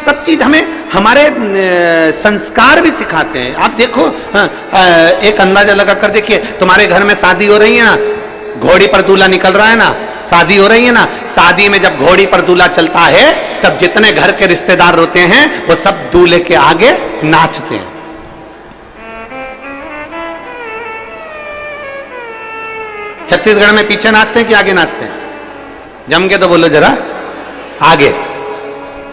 सब चीज हमें हमारे संस्कार भी सिखाते हैं। आप देखो, एक अंदाजा लगा कर देखिए, तुम्हारे घर में शादी हो रही है ना, घोड़ी पर दूल्हा निकल रहा है ना, शादी हो रही है ना, शादी में जब घोड़ी पर दूल्हा चलता है तब जितने घर के रिश्तेदार होते हैं वो सब दूल्हे के आगे नाचते हैं। छत्तीसगढ़ में पीछे नाचते हैं कि आगे नाचते हैं? जम के तो बोलो जरा, आगे।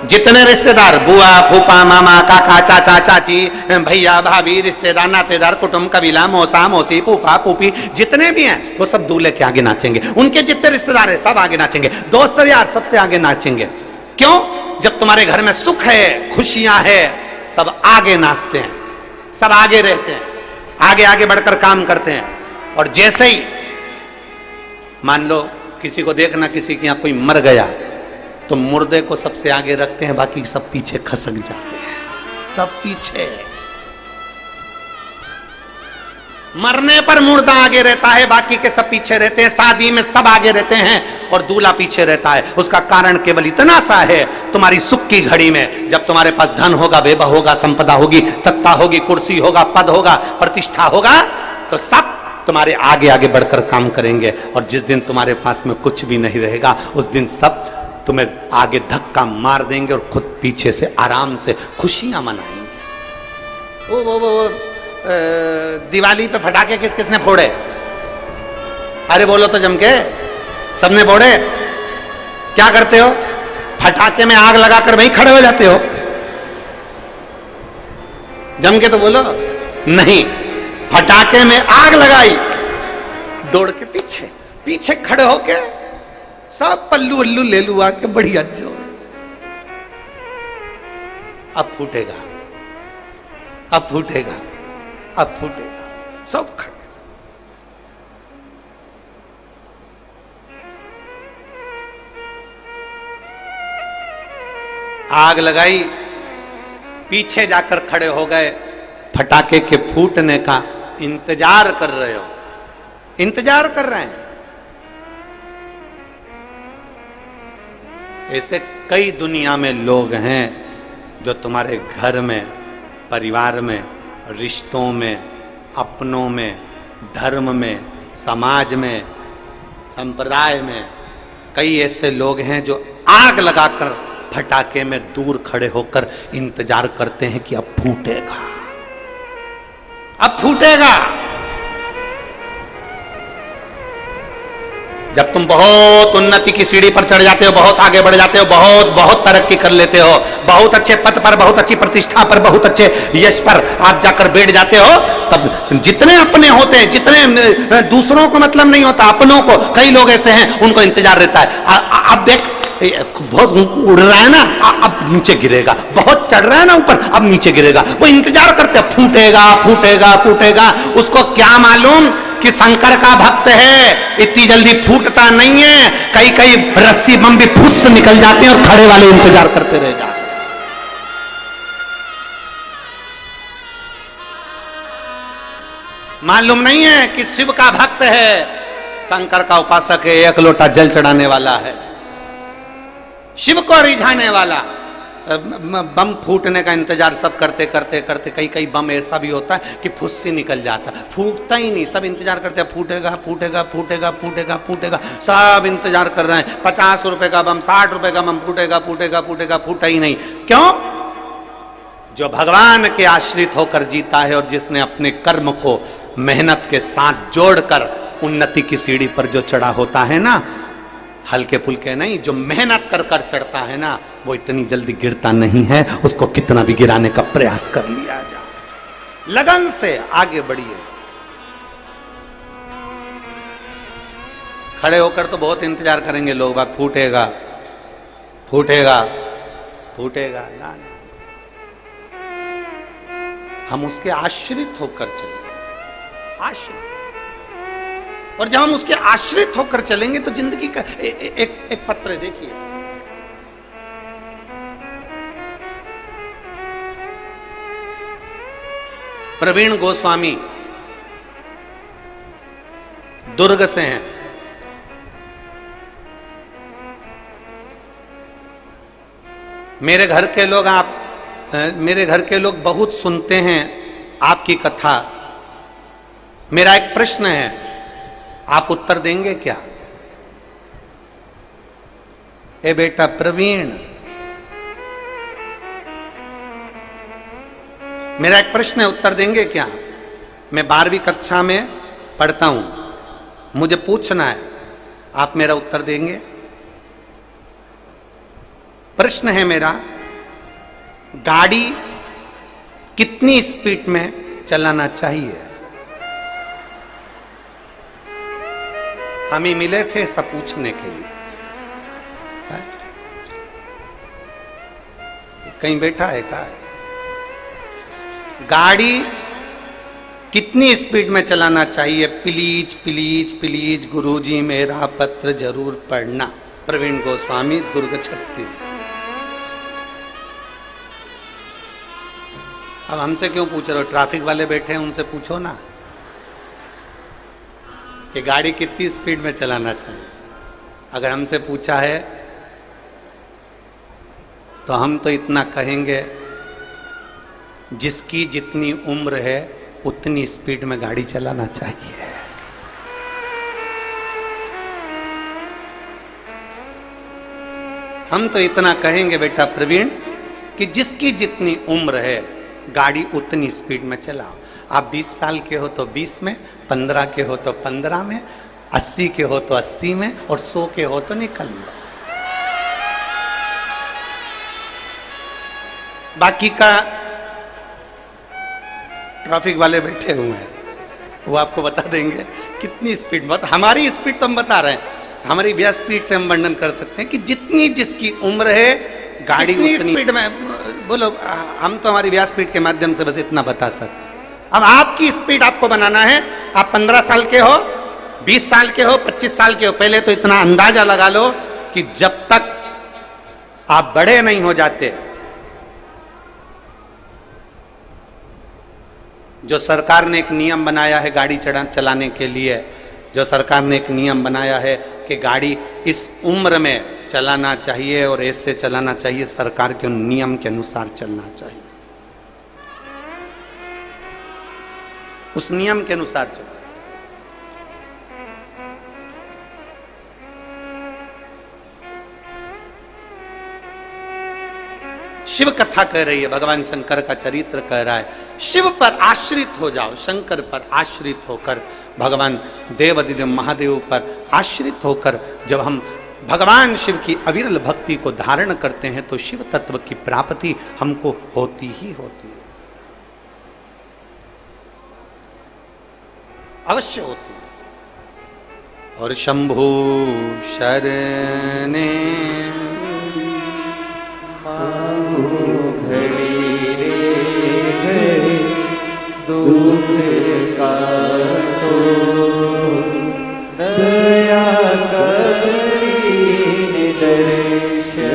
जितने रिश्तेदार, बुआ फूफा मामा काका चाचा चाची भैया भाभी रिश्तेदार नातेदार कुटुंब कबीला मौसा मौसी फूफा फूफी जितने भी हैं वो सब दूल्हे के आगे नाचेंगे। उनके जितने रिश्तेदार हैं सब आगे नाचेंगे, दोस्त यार सबसे आगे नाचेंगे। क्यों? जब तुम्हारे घर में सुख है खुशियां है सब आगे नाचते हैं, सब आगे रहते हैं, आगे आगे बढ़कर काम करते हैं। और जैसे ही मान लो किसी को देखना, किसी के यहां कोई मर गया तो मुर्दे को सबसे आगे रखते हैं, बाकी सब पीछे खसक जाते हैं, सब पीछे। मरने पर मुर्दा आगे रहता है, बाकी के सब पीछे रहते हैं। शादी में सब आगे रहते हैं और दूल्हा पीछे रहता है। उसका कारण केवल इतना सा है, तुम्हारी सुख की घड़ी में जब तुम्हारे पास धन होगा, वैभव होगा, संपदा होगी, सत्ता होगी, कुर्सी होगा, पद होगा, प्रतिष्ठा होगा, तो सब तुम्हारे आगे आगे बढ़कर काम करेंगे। और जिस दिन तुम्हारे पास में कुछ भी नहीं रहेगा उस दिन सब तुम्हें आगे धक्का मार देंगे और खुद पीछे से आराम से खुशियां मनाएंगे। वो दिवाली पे फटाके किस किसने फोड़े? अरे बोलो तो जम के, सबने फोड़े। क्या करते हो? फटाके में आग लगाकर वहीं खड़े हो जाते हो? जम के तो बोलो। नहीं, फटाके में आग लगाई, दौड़ के पीछे पीछे खड़े होके सब पल्लू वल्लू ले लू आके बढ़िया जो अब फूटेगा, अब फूटेगा, अब फूटेगा, सब खड़े। आग लगाई, पीछे जाकर खड़े हो गए, फटाके के फूटने का इंतजार कर रहे हो, इंतजार कर रहे हैं। ऐसे कई दुनिया में लोग हैं जो तुम्हारे घर में, परिवार में, रिश्तों में, अपनों में, धर्म में, समाज में, संप्रदाय में, कई ऐसे लोग हैं जो आग लगाकर फटाके में दूर खड़े होकर इंतजार करते हैं कि अब फूटेगा, अब फूटेगा। जब तुम बहुत उन्नति की सीढ़ी पर चढ़ जाते हो, बहुत आगे बढ़ जाते हो, बहुत बहुत तरक्की कर लेते हो, बहुत अच्छे पद पर, बहुत अच्छी प्रतिष्ठा पर, बहुत अच्छे यश पर आप जाकर बैठ जाते हो, तब जितने अपने होते हैं, जितने दूसरों को मतलब नहीं होता, अपनों को, कई लोग ऐसे हैं उनको इंतजार रहता है। अब देख बहुत उड़ रहा है ना, अब नीचे गिरेगा, बहुत चढ़ रहा है ना ऊपर, अब नीचे गिरेगा, वो इंतजार करते हैं फूटेगा फूटेगा फूटेगा। उसको क्या मालूम कि शंकर का भक्त है, इतनी जल्दी फूटता नहीं है, कई कई रस्सी बम भी फुस निकल जाते हैं और खड़े वाले इंतजार करते रह जाते। मालूम नहीं है कि शिव का भक्त है, शंकर का उपासक है, एक लोटा जल चढ़ाने वाला है, शिव को रिझाने वाला। बम फूटने का इंतजार सब करते करते करते कई कई बम ऐसा भी होता है कि फुस्सी निकल जाता, फूटता ही नहीं, सब इंतजार करते हैं फूटेगा फूटेगा फूटेगा फूटेगा फूटेगा, सब इंतजार कर रहे हैं। 50 रुपए का बम, 60 रुपए का बम, फूटेगा फूटेगा फूटेगा, फूटा ही नहीं। क्यों? जो भगवान के आश्रित होकर जीता है और जिसने अपने कर्म को मेहनत के साथ जोड़कर उन्नति की सीढ़ी पर जो चढ़ा होता है ना, हल्के फुल्के नहीं, जो मेहनत कर कर चढ़ता है ना, वो इतनी जल्दी गिरता नहीं है। उसको कितना भी गिराने का प्रयास कर लिया जाए, लगन से आगे बढ़िए। खड़े होकर तो बहुत इंतजार करेंगे लोग, बात फूटेगा फूटेगा फूटेगा ना, हम उसके आश्रित होकर चले, आश्रित। और जब हम उसके आश्रित होकर चलेंगे तो जिंदगी का एक पत्र देखिए, प्रवीण गोस्वामी दुर्ग से हैं। मेरे घर के लोग बहुत सुनते हैं आपकी कथा। मेरा एक प्रश्न है, आप उत्तर देंगे क्या? ए बेटा प्रवीण, मेरा एक प्रश्न है, उत्तर देंगे क्या? मैं 12वीं कक्षा में पढ़ता हूं, मुझे पूछना है, आप मेरा उत्तर देंगे? प्रश्न है मेरा, गाड़ी कितनी स्पीड में चलाना चाहिए? हम ही मिले थे सब पूछने के लिए। कहीं बैठा है क्या? गाड़ी कितनी स्पीड में चलाना चाहिए? प्लीज प्लीज प्लीज गुरुजी मेरा पत्र जरूर पढ़ना। प्रवीण गोस्वामी, दुर्ग, छत्तीस। अब हमसे क्यों पूछ रहे हो? ट्रैफिक वाले बैठे हैं, उनसे पूछो ना कि गाड़ी कितनी स्पीड में चलाना चाहिए। अगर हमसे पूछा है तो हम तो इतना कहेंगे, जिसकी जितनी उम्र है उतनी स्पीड में गाड़ी चलाना चाहिए। हम तो इतना कहेंगे बेटा प्रवीण कि जिसकी जितनी उम्र है गाड़ी उतनी स्पीड में चलाओ। आप 20 साल के हो तो 20 में, 15 के हो तो 15 में, 80 के हो तो 80 में, और 100 के हो तो निकल लो। बाकी का ट्रैफिक वाले बैठे हुए हैं, वो आपको बता देंगे कितनी स्पीड। हमारी स्पीड तो हम बता रहे हैं, हमारी भी स्पीड से हम वर्णन कर सकते हैं कि जितनी जिसकी उम्र है गाड़ी उतनी स्पीड में। बोलो, हम तो हमारी व्यास स्पीड के माध्यम से बस इतना बता सकते। अब आपकी स्पीड आपको बनाना है। आप 15 साल के हो, 20 साल के हो, 25 साल के हो, पहले तो इतना अंदाजा लगा लो कि जब तक आप बड़े नहीं हो जाते, जो सरकार ने एक नियम बनाया है गाड़ी चलाने के लिए, जो सरकार ने एक नियम बनाया है कि गाड़ी इस उम्र में चलाना चाहिए और ऐसे चलाना चाहिए, सरकार के नियम के अनुसार चलना चाहिए, उस नियम के अनुसार चलना। शिव कथा कह रही है, भगवान शंकर का चरित्र कह रहा है, शिव पर आश्रित हो जाओ, शंकर पर आश्रित होकर, भगवान देवाधिदेव महादेव पर आश्रित होकर जब हम भगवान शिव की अविरल भक्ति को धारण करते हैं तो शिव तत्व की प्राप्ति हमको होती ही होती है, अवश्य होती है। और शंभु शरणे दुख काटो दया करी दर्शन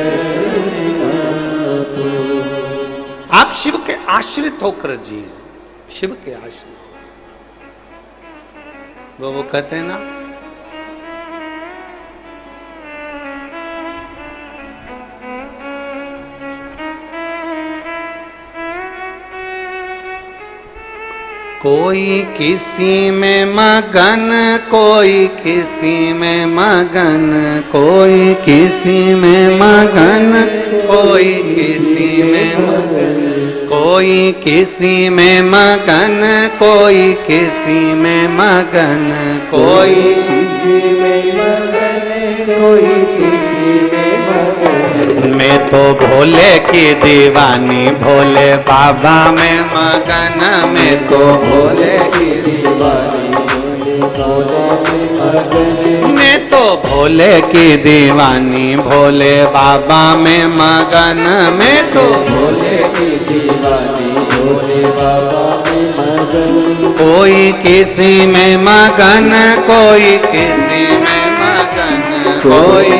दो। आप शिव के आश्रित होकर जिए, शिव के आश्रित। वो कहते हैं ना, कोई किसी में मगन, कोई किसी में मगन, कोई किसी में मगन, कोई किसी में मगन, कोई किसी में मगन, कोई किसी में मगन, कोई किसी में मगन, कोई किसी में मगन। मैं तो भोले की दीवानी, भोले बाबा में मगन, मैं तो भोले की दीवानी, मैं तो भोले की दीवानी, भोले बाबा में मगन, मैं तो भोले की दीवानी, भोले बाबा में मगन। कोई किसी में मगन, कोई किसी में मगन, कोई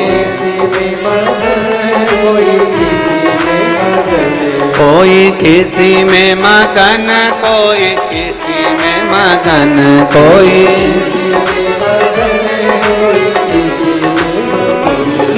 कोई किसी में मगन, कोई किसी में मगन, कोई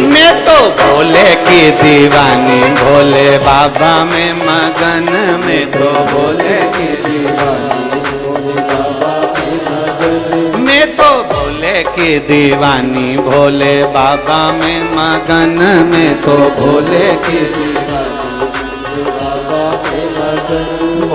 मैं तो भोले की दीवानी, भोले बाबा में मगन, मैं तो भोले की दीवानी भोले बाबा में मगन, मैं तो भोले की दीवानी, भोले बाबा में मगन, मैं तो भोले की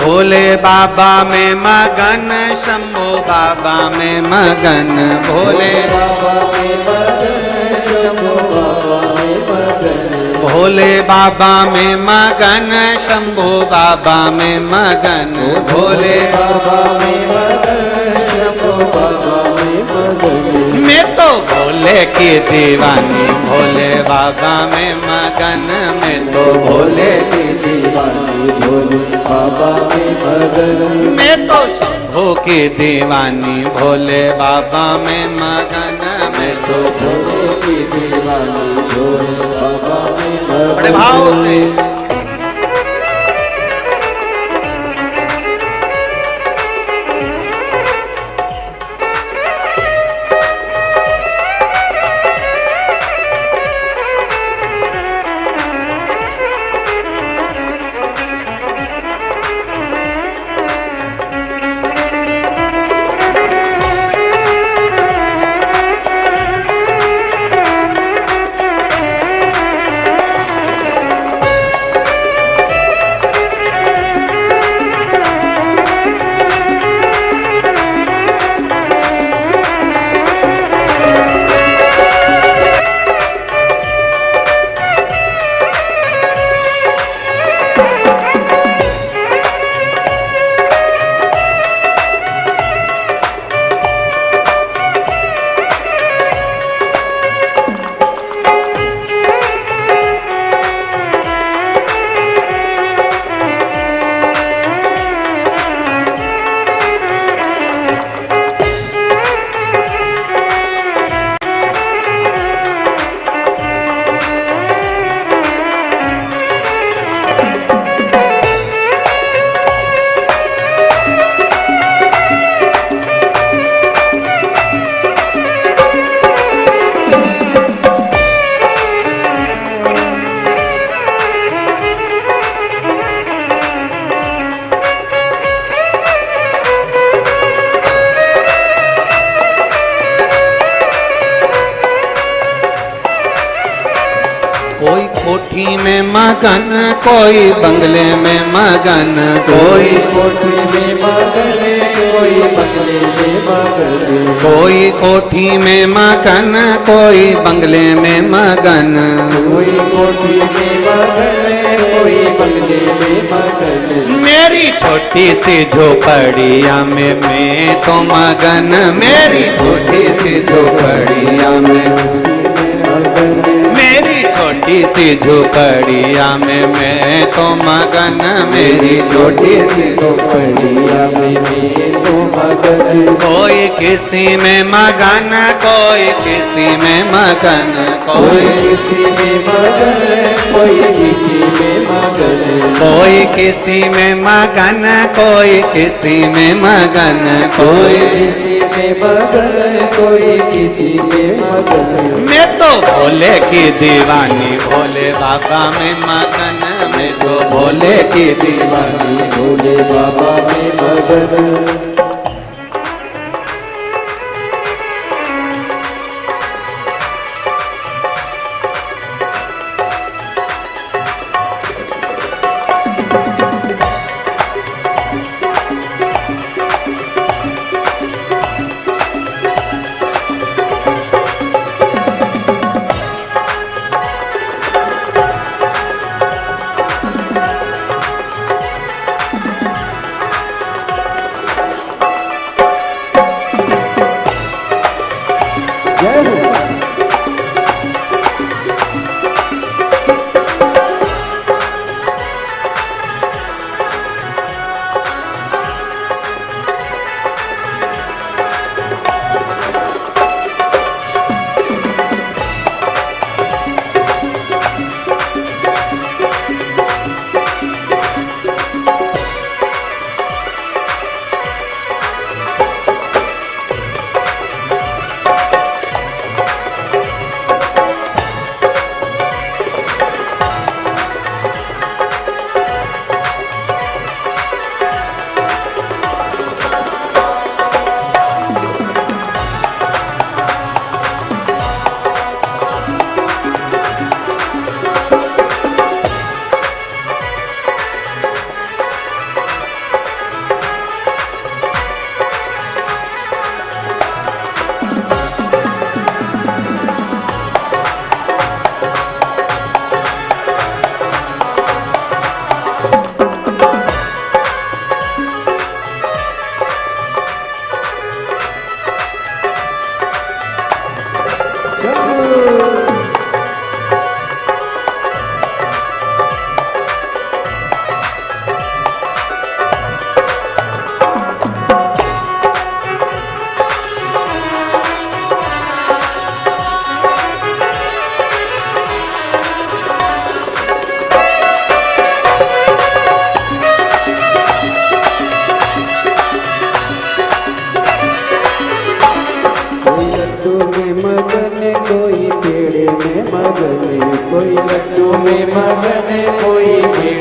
भोले बाबा में मगन, शंभो बाबा में मगन, भोले बाबा में मगन, शंभो बाबा में मगन, भोले बाबा में मगन, शंभो बाबा में मगन, भोले बाबा में मगन, शंभो बाबा में मगन, मैं तो भोले की दीवानी, भोले बाबा में मगन, मैं तो भोले की दीवानी भोले बाबा में मगन, मैं तो शंभू की दीवानी, भोले बाबा में मगन, मैं तो भोले की दीवानी भोले बाबा में मगन। बड़े भाव से कोठी में मगन, कोई बंगले में मगन, कोई कोठी में मगन, कोई बंगले में मगन, कोई कोठी में मगन, कोई बंगले में मगन, कोई कोठी में मगन, कोई बंगले में मगन, मेरी छोटी सी झोपड़िया में मैं तो मगन, मेरी छोटी सी झोपड़िया में, मेरी छोटी सी झोपड़िया में मैं तो मगन, मेरी छोटी सी झोपड़िया में मैं तो मगन, कोई किसी में मगन, कोई किसी में मगन, कोई कोई किसी में मगन, कोई किसी में मगन, कोई किसी में मगन, कोई किसी में मगन, कोई कोई किसी में मगन, कोई किसी में मगन, मैं तो भोले की दीवानी, भोले बाबा में मगन, मैं तो भोले की दीवानी। दीवानी भोले बाबा में मगन।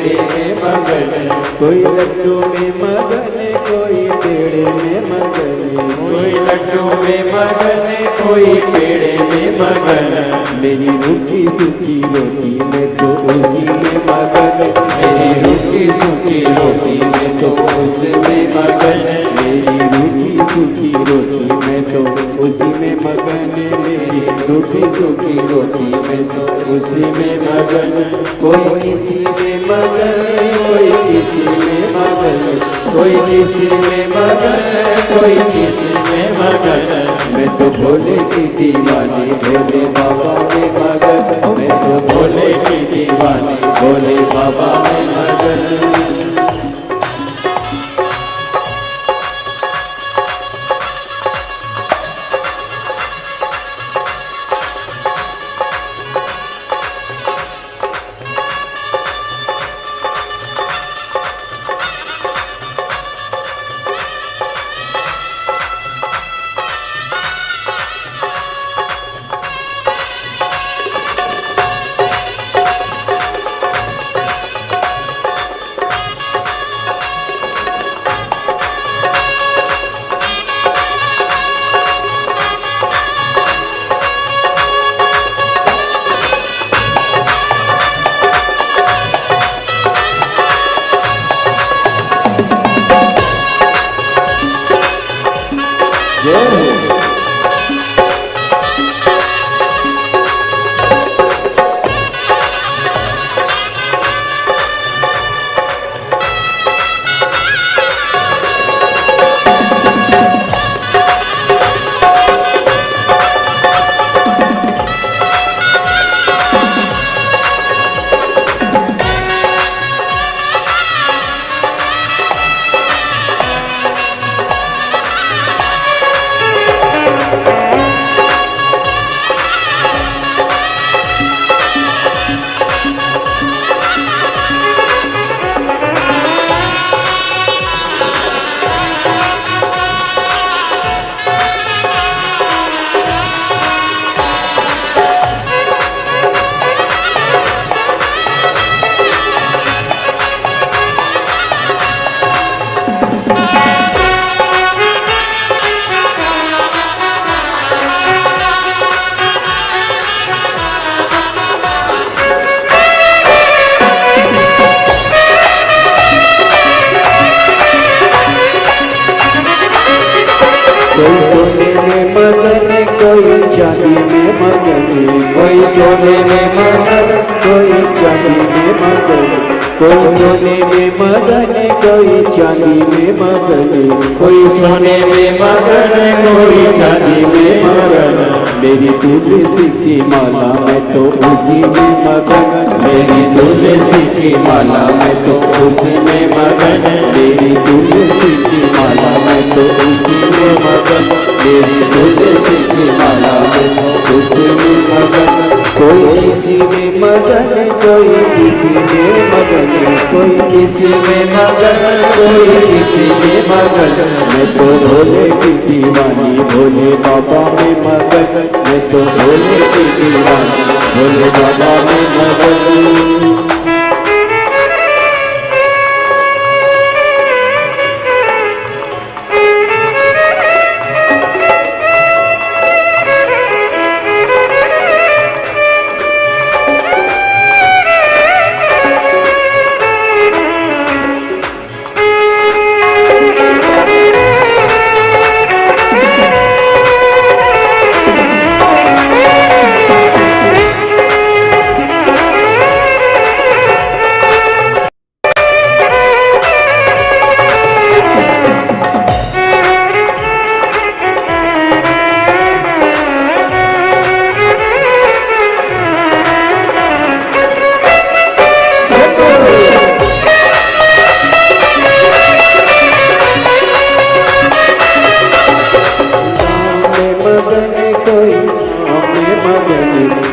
पेड़े में मगन, कोई लड्डू में मगन, कोई पेड़े में मगन, कोई लड्डू में मगन, कोई पेड़े में मगन। मेरी रूखी सूखी रोटी में तो उसी में मगन, मेरी रूखी सूखी रोटी में तो उसमें मगन, मेरी रूखी सूखी रोटी में तो उसी में मगन, मेरी रूखी सूखी रोटी में तो उसी में मगन। कोई किसी में मगन, कोई किसी में मगन, कोई किसी में मगन, कोई किसी में मगन। मैं तो भोले की दीवानी, भोले बाबा में मगन, मैं तो भोले की दीवानी, भोले बाबा में मगन। कोई सोने में मगन, कोई चांदी में मगन, कोई सोने में मगन, कोई चांदी में मगन, कोई सोने में मगन, कोई चांदी में मगन, कोई सोने में मगन, कोई चांदी में मगन। मेरी तुलसी की माला में तो उसी में मगन, मेरी तुलसी की माला में तो उसी में मगन, मेरी तुलसी की माला में तो उसी में मगन, मेरी तुलसी की माला में तो उसी में मगन। कोई किसी में मगन, कोई किसी में मगन, कोई किसी में मगन, कोई किसी में मगन। मैं तो भोले की दीवानी, भोले बाबा में मगन, मैं तो भोले की दीवानी, भोले बाबा में मगन।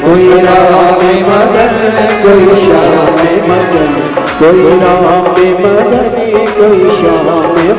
कोई राम में मगन, कोई श्याम में मगन, कोई राम में मगन, कोई श्याम में